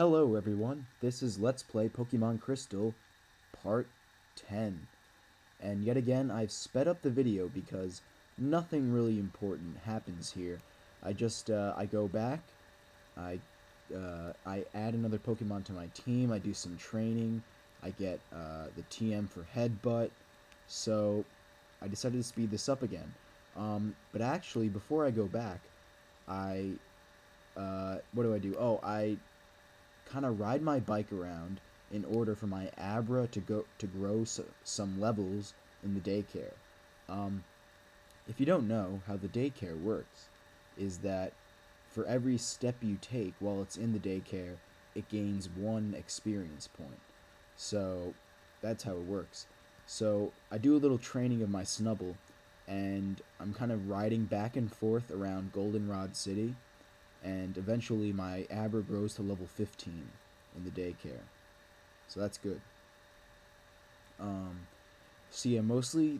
Hello everyone, this is Let's Play Pokemon Crystal Part 10. And yet again, I've sped up the video because nothing really important happens here. I go back, I add another Pokemon to my team, I do some training, I get the TM for Headbutt, so I decided to speed this up again. But actually, before I go back, what do? Oh, I kind of ride my bike around in order for my Abra to grow some levels in the daycare. Um, if you don't know how the daycare works, is that for every step you take while it's in the daycare, it gains one experience point. So that's how it works. So I do a little training of my Snubble, and I'm kind of riding back and forth around Goldenrod City, and eventually my Abra grows to level 15 in the daycare. So that's good. Um, so yeah, mostly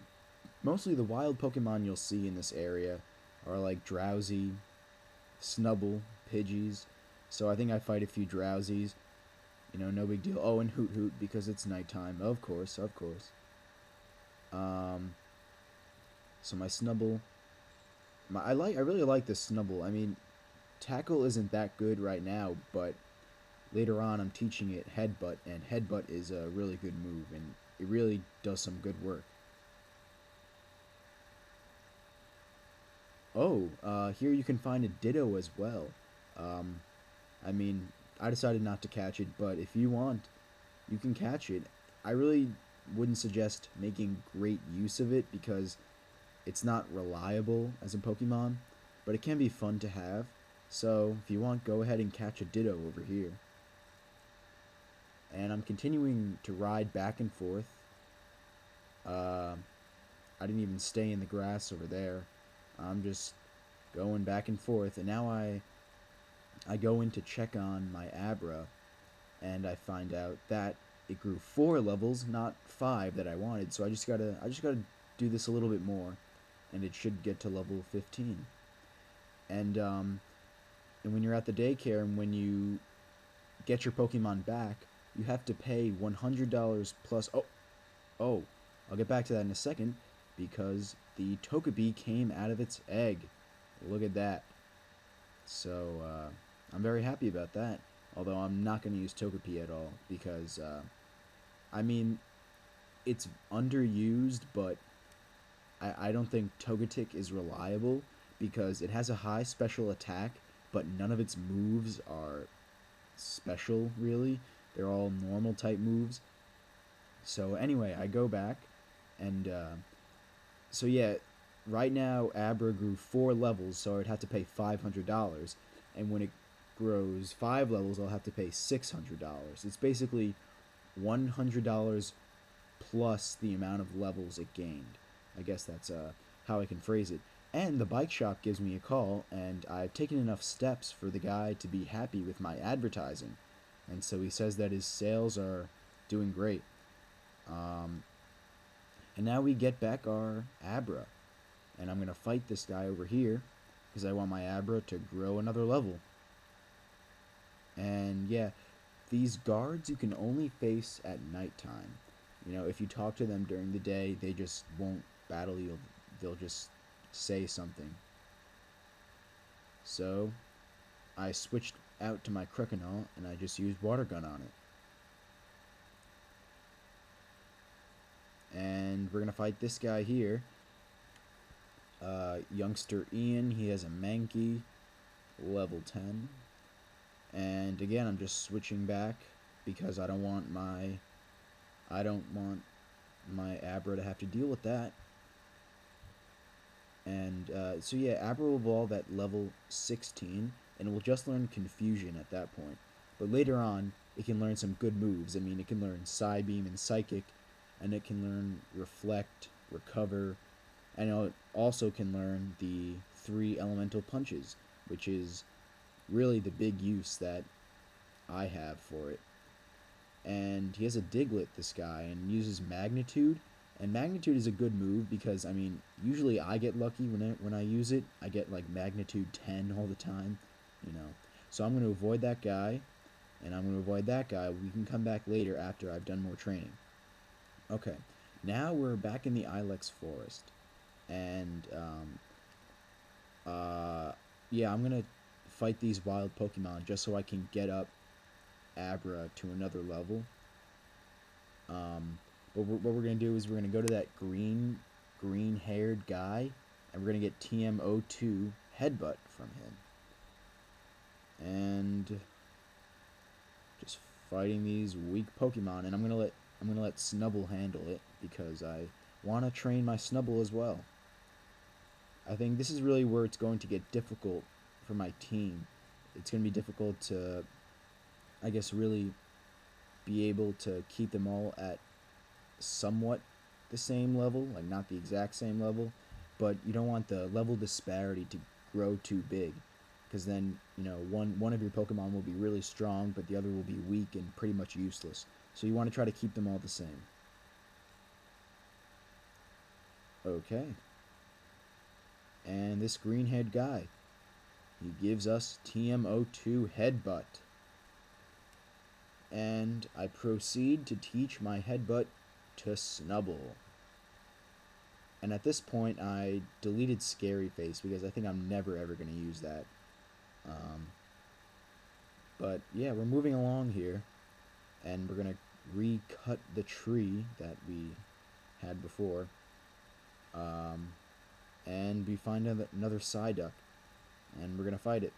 the wild Pokemon you'll see in this area are like Drowsy, Snubble, Pidgeys. So I think I fight a few Drowsies. No big deal. Oh, and Hoot Hoot because it's nighttime. Of course, of course. Um, so my Snubble, I really like this Snubble. I mean, Tackle isn't that good right now, but later on I'm teaching it Headbutt, and Headbutt is a really good move, and it really does some good work. Oh, here you can find a Ditto as well. Um, I mean, I decided not to catch it, but if you want, you can catch it. I really wouldn't suggest making great use of it because it's not reliable as a Pokemon, but it can be fun to have. So, if you want, go ahead and catch a Ditto over here. And I'm continuing to ride back and forth. Uh, I didn't even stay in the grass over there. I'm just going back and forth, and now I go in to check on my Abra, and I find out that it grew 4 levels, not 5 that I wanted. So I just gotta do this a little bit more, and it should get to level 15. And and when you're at the daycare and when you get your Pokemon back, you have to pay $100 plus. Oh, I'll get back to that in a second because the Togepi came out of its egg. Look at that. So I'm very happy about that. Although I'm not going to use Togepi at all because I mean it's underused, but I don't think Togetic is reliable because it has a high special attack, but none of its moves are special really. They're all normal type moves. So anyway, I go back and so yeah, right now Abra grew 4 levels, so I'd have to pay $500, and when it grows 5 levels, I'll have to pay $600. It's basically $100 plus the amount of levels it gained. I guess that's how I can phrase it. And the bike shop gives me a call, and I've taken enough steps for the guy to be happy with my advertising, and so he says that his sales are doing great. Um, and now we get back our Abra. And I'm going to fight this guy over here because I want my Abra to grow another level. And yeah, these guards you can only face at nighttime. If you talk to them during the day, they just won't battle you. They'll just say something. So I switched out to my Croconaw and I just used Water Gun on it. And we're going to fight this guy here. Youngster Ian, he has a Mankey, level 10. And again, I'm just switching back because I don't want my Abra to have to deal with that. And so yeah, Abra will evolve at level 16, and it will just learn Confusion at that point. But later on, it can learn some good moves. I mean, it can learn Psybeam and Psychic, and it can learn Reflect, Recover, and it also can learn the 3 elemental punches, which is really the big use that I have for it. And he has a Diglett, this guy, and uses Magnitude. And Magnitude is a good move because, I mean, usually I get lucky when I use it. I get like Magnitude 10 all the time. So I'm going to avoid that guy. and I'm going to avoid that guy. We can come back later after I've done more training. Okay, now we're back in the Ilex Forest, and yeah, I'm gonna fight these wild Pokemon just so I can get up Abra to another level. But what we're gonna do is we're gonna go to that green-haired guy, and we're gonna get TM02 Headbutt from him, and just fighting these weak Pokemon. And I'm gonna let Snubbull handle it because I want to train my Snubbull as well. I think this is really where it's going to get difficult for my team. It's going to be difficult to, I guess, really be able to keep them all at somewhat the same level, like not the exact same level, but you don't want the level disparity to grow too big, because then, you know, one of your Pokemon will be really strong, but the other will be weak and pretty much useless. So you want to try to keep them all the same. Okay. And this green-head guy, he gives us TM02 Headbutt. And I proceed to teach my Headbutt to Snubbull. And at this point, I deleted Scary Face because I think I'm never ever going to use that. But yeah, we're moving along here, and we're going to recut the tree that we had before. And we find another Psyduck, and we're going to fight it.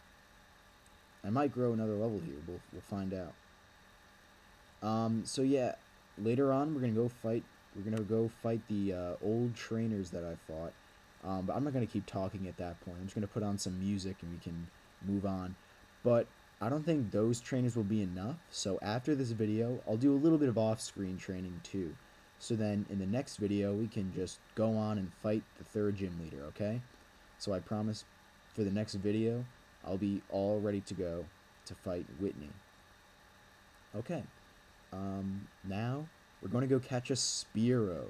I might grow another level here. We'll find out. So yeah, later on we're gonna go fight. We're gonna go fight the old trainers that I fought. But I'm not gonna keep talking at that point. I'm just gonna put on some music and we can move on. But I don't think those trainers will be enough. So after this video, I'll do a little bit of off-screen training too. So then in the next video, we can just go on and fight the third gym leader. Okay? So I promise, for the next video, I'll be all ready to go to fight Whitney. Okay. Now we're going to go catch a Spearow.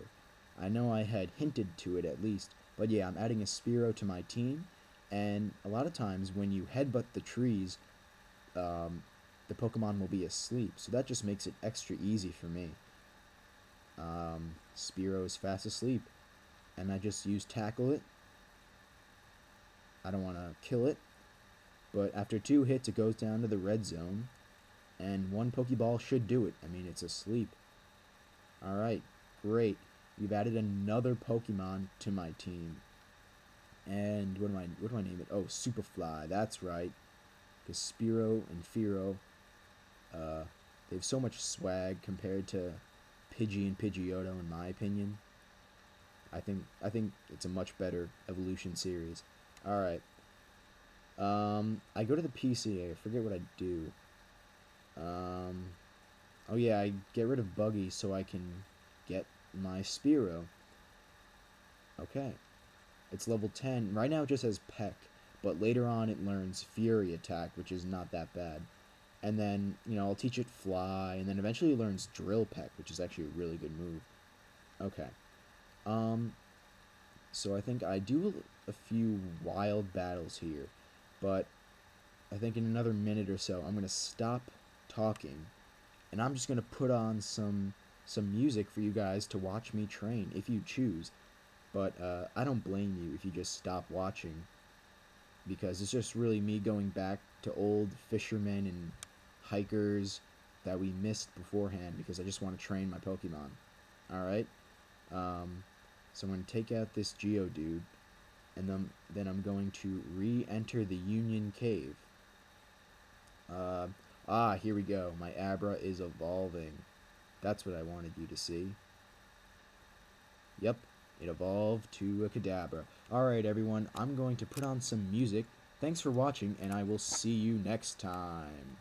I know I had hinted to it at least, but yeah, I'm adding a Spearow to my team, and a lot of times when you headbutt the trees, the Pokemon will be asleep, so that just makes it extra easy for me. Spearow is fast asleep, and I just use Tackle it. I don't want to kill it, but after 2 hits it goes down to the red zone, and 1 Pokeball should do it. I mean, it's asleep. Alright, great. We've added another Pokemon to my team. And what do I name it? Oh, Superfly, that's right. Because Spearow and Fearow, they have so much swag compared to Pidgey and Pidgeotto, in my opinion. I think it's a much better evolution series. Alright. I go to the PCA, I forget what I do. Oh yeah, I get rid of Buggy so I can get my Spearow. Okay. It's level 10. Right now it just has Peck, but later on it learns Fury Attack, which is not that bad. And then, you know, I'll teach it Fly, and then eventually it learns Drill Peck, which is actually a really good move. Okay. So I think I do a few wild battles here, but I think in another minute or so I'm going to stop talking, and I'm just going to put on some music for you guys to watch me train if you choose. But I don't blame you if you just stop watching, because it's just really me going back to old fishermen and hikers that we missed beforehand, because I just want to train my Pokemon. Alright? So I'm going to take out this Geodude, and then I'm going to re-enter the Union Cave. Here we go. My Abra is evolving. That's what I wanted you to see. Yep, it evolved to a Kadabra. Alright everyone, I'm going to put on some music. Thanks for watching, and I will see you next time.